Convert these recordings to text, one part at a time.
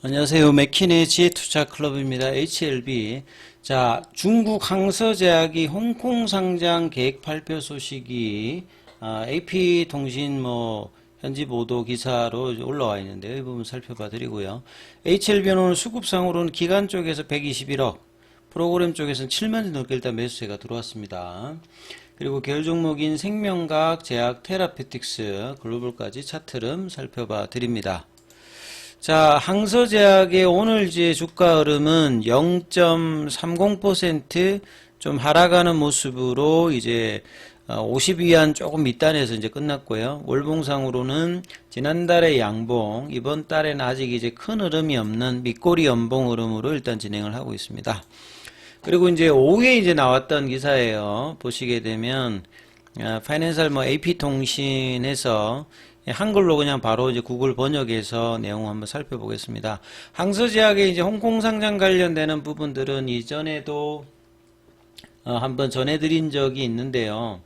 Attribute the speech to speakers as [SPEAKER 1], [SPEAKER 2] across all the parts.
[SPEAKER 1] 안녕하세요. 맥키네 지혜투자클럽입니다. HLB. 자, 중국 항서제약이 홍콩 상장 계획 발표 소식이 AP통신 현지 보도 기사로 올라와 있는데요. 이 부분 살펴봐 드리고요. HLB는 오늘 수급상으로는 기관 쪽에서 121억, 프로그램 쪽에서는 7만 원 넘게 일단 매수세가 들어왔습니다. 그리고 계열 종목인 생명과학, 제약, 테라피틱스, 글로벌까지 차트름 살펴봐 드립니다. 자, 항서제약의 오늘 이제 주가 흐름은 0.30% 좀 하락하는 모습으로 이제 50위안 조금 밑단에서 이제 끝났고요. 월봉상으로는 지난달에 양봉, 이번 달에는 아직 이제 큰 흐름이 없는 밑꼬리 연봉 흐름으로 일단 진행을 하고 있습니다. 그리고 이제 오후에 이제 나왔던 기사예요. 보시게 되면 파이낸셜 AP통신에서 한글로 그냥 바로 이제 구글 번역해서 내용 한번 살펴보겠습니다. 항서제약의 이제 홍콩 상장 관련되는 부분들은 이전에도 한번 전해드린 적이 있는데요.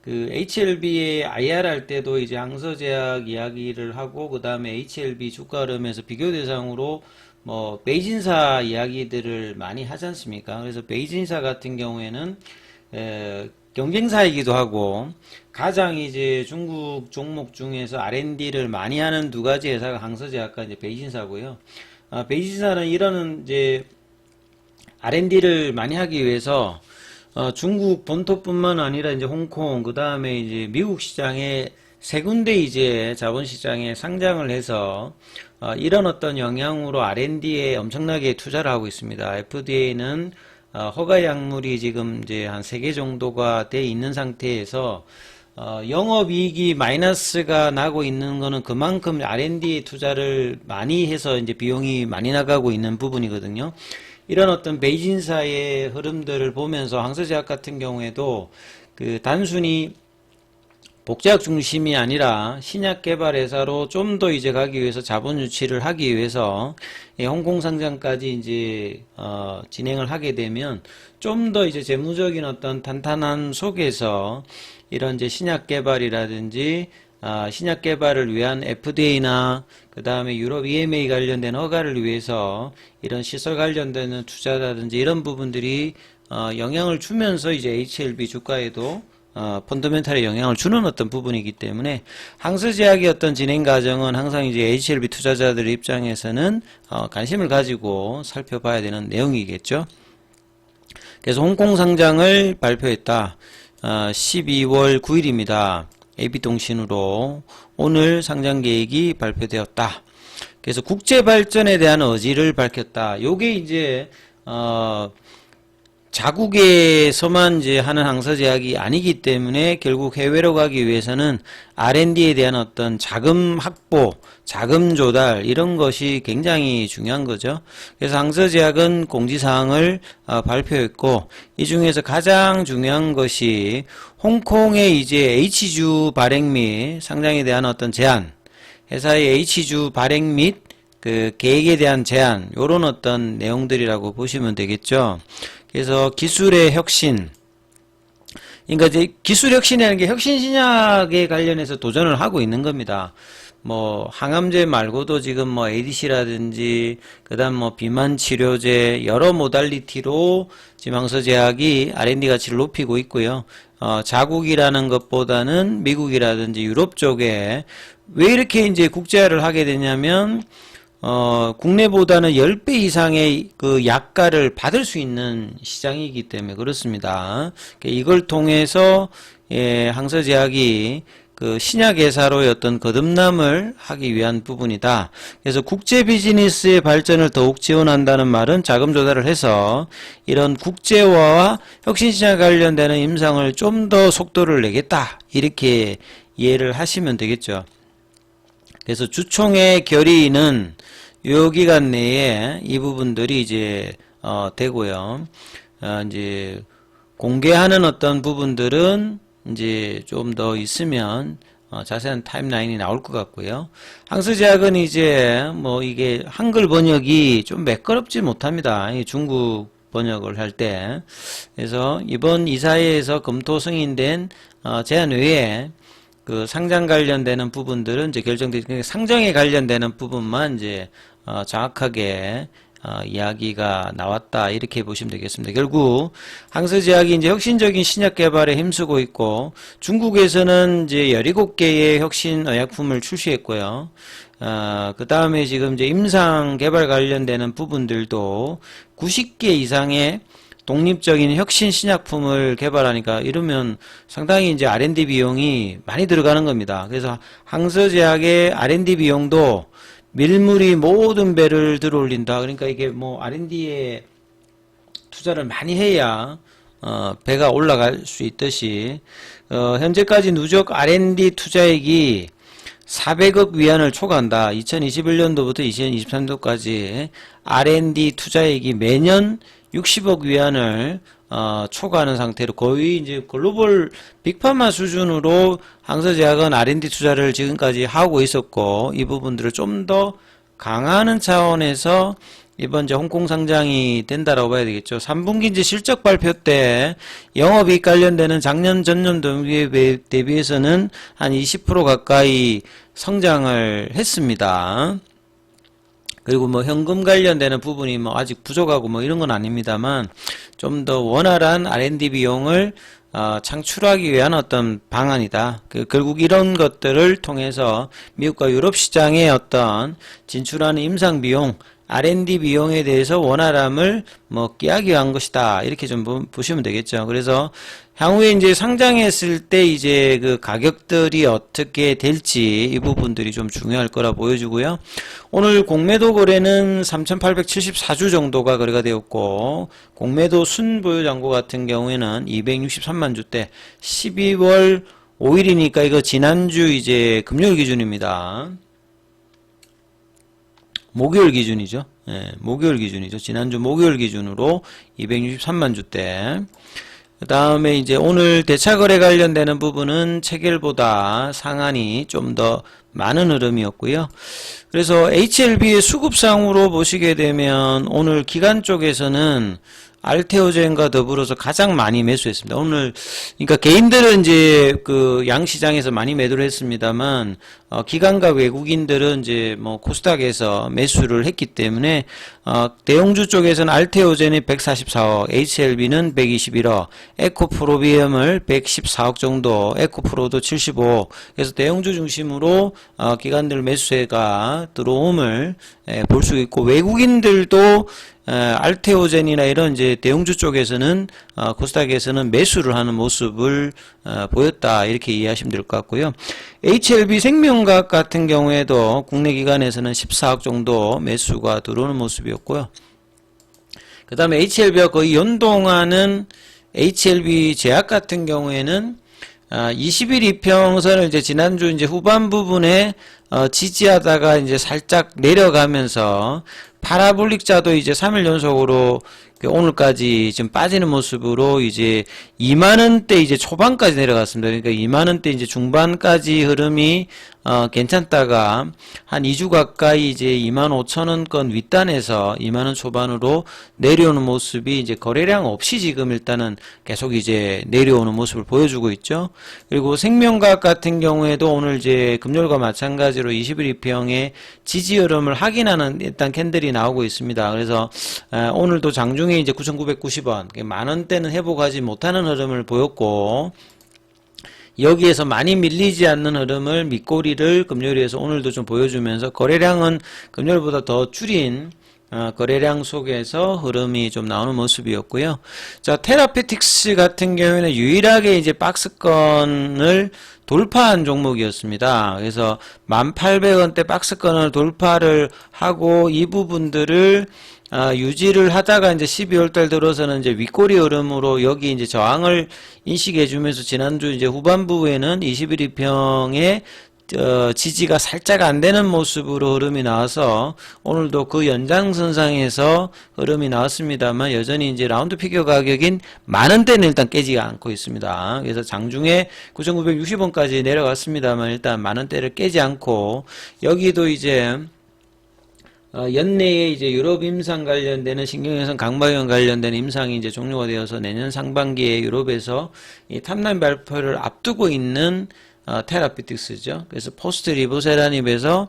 [SPEAKER 1] 그 HLB의 IR 할 때도 이제 항서제약 이야기를 하고 그 다음에 HLB 주가 흐름에서 비교 대상으로 베이진사 이야기들을 많이 하지 않습니까? 그래서 베이진사 같은 경우에는 경쟁사이기도 하고 가장 이제 중국 종목 중에서 R&D를 많이 하는 두 가지 회사가 항서제약과 이제 베이진사고요. 베이진사는 이런 이제 R&D를 많이 하기 위해서 중국 본토뿐만 아니라 이제 홍콩 그 다음에 이제 미국 시장에 세 군데 이제 자본시장에 상장을 해서 이런 어떤 영향으로 R&D에 엄청나게 투자를 하고 있습니다. FDA는 허가 약물이 지금 이제 한 3개 정도가 돼 있는 상태에서 영업이익이 마이너스가 나고 있는 거는 그만큼 R&D 투자를 많이 해서 이제 비용이 많이 나가고 있는 부분이거든요. 이런 어떤 베이진사의 흐름들을 보면서 항서제약 같은 경우에도 그 단순히 복제약 중심이 아니라 신약 개발 회사로 좀 더 이제 가기 위해서 자본 유치를 하기 위해서 홍콩 상장까지 이제 진행을 하게 되면 좀 더 이제 재무적인 어떤 탄탄함 속에서 이런 이제 신약 개발이라든지 신약 개발을 위한 FDA나 그 다음에 유럽 EMA 관련된 허가를 위해서 이런 시설 관련되는 투자라든지 이런 부분들이 영향을 주면서 이제 HLB 주가에도 펀더멘탈에 영향을 주는 어떤 부분이기 때문에 항서제약의 어떤 진행 과정은 항상 이제 HLB 투자자들 입장에서는 관심을 가지고 살펴봐야 되는 내용이겠죠. 그래서 홍콩 상장을 발표했다. 12월 9일입니다. AP통신으로 오늘 상장 계획이 발표되었다. 그래서 국제 발전에 대한 의지를 밝혔다. 요게 이제 자국에서만 이제 하는 항서제약이 아니기 때문에 결국 해외로 가기 위해서는 R&D에 대한 어떤 자금 확보, 자금 조달 이런 것이 굉장히 중요한 거죠. 그래서 항서제약은 공지사항을 발표했고 이 중에서 가장 중요한 것이 홍콩의 이제 H주 발행 및 상장에 대한 어떤 제한, 회사의 H주 발행 및 그 계획에 대한 제한 요런 어떤 내용들이라고 보시면 되겠죠. 그래서 기술의 혁신, 그러니까 이제 기술 혁신이라는 게 혁신 신약에 관련해서 도전을 하고 있는 겁니다. 항암제 말고도 지금 ADC라든지 그다음 비만 치료제 여러 모달리티로 지금 항서제약이 R&D 가치를 높이고 있고요. 자국이라는 것보다는 미국이라든지 유럽 쪽에 왜 이렇게 이제 국제화를 하게 되냐면 국내보다는 10배 이상의 그 약가를 받을 수 있는 시장이기 때문에 그렇습니다. 이걸 통해서 항서제약이 그 신약회사로의 어떤 거듭남을 하기 위한 부분이다. 그래서 국제 비즈니스의 발전을 더욱 지원한다는 말은 자금 조달을 해서 이런 국제화와 혁신시장 관련되는 임상을 좀 더 속도를 내겠다. 이렇게 이해를 하시면 되겠죠. 그래서 주총의 결의는 요 기간 내에 이 부분들이 이제 되고요. 이제 공개하는 어떤 부분들은 이제 좀 더 있으면 자세한 타임라인이 나올 것 같고요. 항서제약은 이제 이게 한글 번역이 좀 매끄럽지 못합니다. 중국 번역을 할 때. 그래서 이번 이사회에서 검토 승인된 제안 외에 그 상장 관련되는 부분들은 이제 결정되니까 상장에 관련되는 부분만 이제 정확하게 이야기가 나왔다 이렇게 보시면 되겠습니다. 결국 항서제약이 이제 혁신적인 신약 개발에 힘쓰고 있고 중국에서는 이제 17개의 혁신 의약품을 출시했고요. 그 다음에 지금 이제 임상 개발 관련되는 부분들도 90개 이상의 독립적인 혁신 신약품을 개발하니까 이러면 상당히 이제 R&D 비용이 많이 들어가는 겁니다. 그래서 항서제약의 R&D 비용도 밀물이 모든 배를 들어 올린다. 그러니까 이게 뭐 R&D에 투자를 많이 해야 배가 올라갈 수 있듯이 현재까지 누적 R&D 투자액이 400억 위안을 초과한다. 2021년도부터 2023년도까지 R&D 투자액이 매년 60억 위안을 초과하는 상태로 거의 이제 글로벌 빅파마 수준으로 항서제약은 R&D 투자를 지금까지 하고 있었고 이 부분들을 좀 더 강화하는 차원에서 이번 이제 홍콩 상장이 된다라고 봐야 되겠죠. 3분기 이제 실적 발표 때 영업이익 관련되는 작년 전년 동기에 대비해서는 한 20% 가까이 성장을 했습니다. 그리고 뭐 현금 관련되는 부분이 뭐 아직 부족하고 뭐 이런 건 아닙니다만 좀 더 원활한 R&D 비용을 창출하기 위한 어떤 방안이다. 결국 이런 것들을 통해서 미국과 유럽 시장의 어떤 진출하는 임상 비용, R&D 비용에 대해서 원활함을 뭐 끼하기 위한 것이다. 이렇게 좀 보시면 되겠죠. 그래서 향후에 이제 상장했을 때 이제 그 가격들이 어떻게 될지 이 부분들이 좀 중요할 거라 보여지고요. 오늘 공매도 거래는 3,874주 정도가 거래가 되었고 공매도 순보유 잔고 같은 경우에는 263만 주대 12월 5일이니까 이거 지난주 이제 금요일 기준입니다. 목요일 기준이죠. 예, 목요일 기준이죠. 지난주 목요일 기준으로 263만 주대. 그 다음에 이제 오늘 대차거래 관련되는 부분은 체결보다 상한이 좀 더 많은 흐름이었고요. 그래서 HLB의 수급상으로 보시게 되면 오늘 기관 쪽에서는 알테오젠과 더불어서 가장 많이 매수했습니다. 오늘 그러니까 개인들은 이제 그 양시장에서 많이 매도를 했습니다만 기관과 외국인들은 이제 뭐 코스닥에서 매수를 했기 때문에 대형주 쪽에서는 알테오젠이 144억, HLB는 121억, 에코프로비움을 114억 정도, 에코프로도 75억. 그래서 대형주 중심으로 기관들 매수세가 들어옴을 볼 수 있고 외국인들도 알테오젠이나 이런 이제 대형주 쪽에서는 코스닥에서는 매수를 하는 모습을 보였다 이렇게 이해하시면 될 것 같고요. HLB 생명과학 같은 경우에도 국내 기관에서는 14억 정도 매수가 들어오는 모습이었고요. 그 다음에 HLB와 거의 연동하는 HLB 제약 같은 경우에는 20일 이평선을 이제 지난주 이제 후반 부분에 지지하다가 이제 살짝 내려가면서 파라볼릭자도 이제 3일 연속으로 오늘까지 지금 빠지는 모습으로 이제 2만원대 이제 초반까지 내려갔습니다. 그러니까 2만원대 이제 중반까지 흐름이 괜찮다가 한 2주 가까이 이제 25,000원권 윗단에서 2만원 초반으로 내려오는 모습이 이제 거래량 없이 지금 일단은 계속 이제 내려오는 모습을 보여주고 있죠. 그리고 생명과학 같은 경우에도 오늘 이제 금요일과 마찬가지로 20일 이평의 지지 흐름을 확인하는 일단 캔들이 나오고 있습니다. 그래서 오늘도 장중에 이제 9,990원, 만원대는 회복하지 못하는 흐름을 보였고 여기에서 많이 밀리지 않는 흐름을 밑꼬리를 금요일에서 오늘도 좀 보여주면서 거래량은 금요일보다 더 줄인 거래량 속에서 흐름이 좀 나오는 모습이었고요. 자, 테라페틱스 같은 경우에는 유일하게 이제 박스권을 돌파한 종목이었습니다. 그래서 1,800원대 박스권을 돌파를 하고 이 부분들을 유지를 하다가 이제 12월 달 들어서는 이제 윗꼬리 흐름으로 여기 이제 저항을 인식해 주면서 지난주 이제 후반부에는 21 이평의 지지가 살짝 안 되는 모습으로 흐름이 나와서 오늘도 그 연장선상에서 흐름이 나왔습니다만 여전히 이제 라운드 피겨 가격인 만원대는 일단 깨지가 않고 있습니다. 그래서 장중에 9,960원까지 내려갔습니다만 일단 만원대를 깨지 않고 여기도 이제 연내에 이제 유럽 임상 관련되는 신경외선 강박염 관련된 임상이 이제 종료가 되어서 내년 상반기에 유럽에서 이 탑라인 발표를 앞두고 있는 테라피틱스죠. 그래서 포스트 리보세라닙에서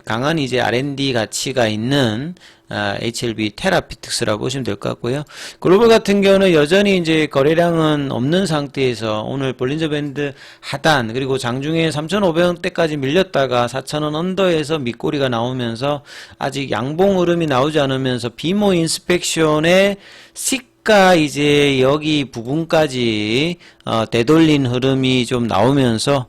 [SPEAKER 1] 강한 이제 R&D 가치가 있는 HLB 테라피틱스라고 보시면 될 것 같고요. 글로벌 같은 경우는 여전히 이제 거래량은 없는 상태에서 오늘 볼린저 밴드 하단 그리고 장중에 3,500원대까지 밀렸다가 4,000원 언더에서 밑꼬리가 나오면서 아직 양봉 흐름이 나오지 않으면서 비모 인스펙션의 시가 이제 여기 부분까지 되돌린 흐름이 좀 나오면서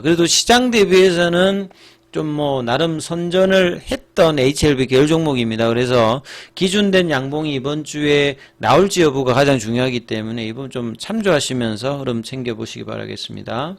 [SPEAKER 1] 그래도 시장 대비해서는 좀 뭐 나름 선전을 했던 HLB 계열 종목입니다. 그래서 기준된 양봉이 이번 주에 나올지 여부가 가장 중요하기 때문에 이번 좀 참조하시면서 흐름 챙겨보시기 바라겠습니다.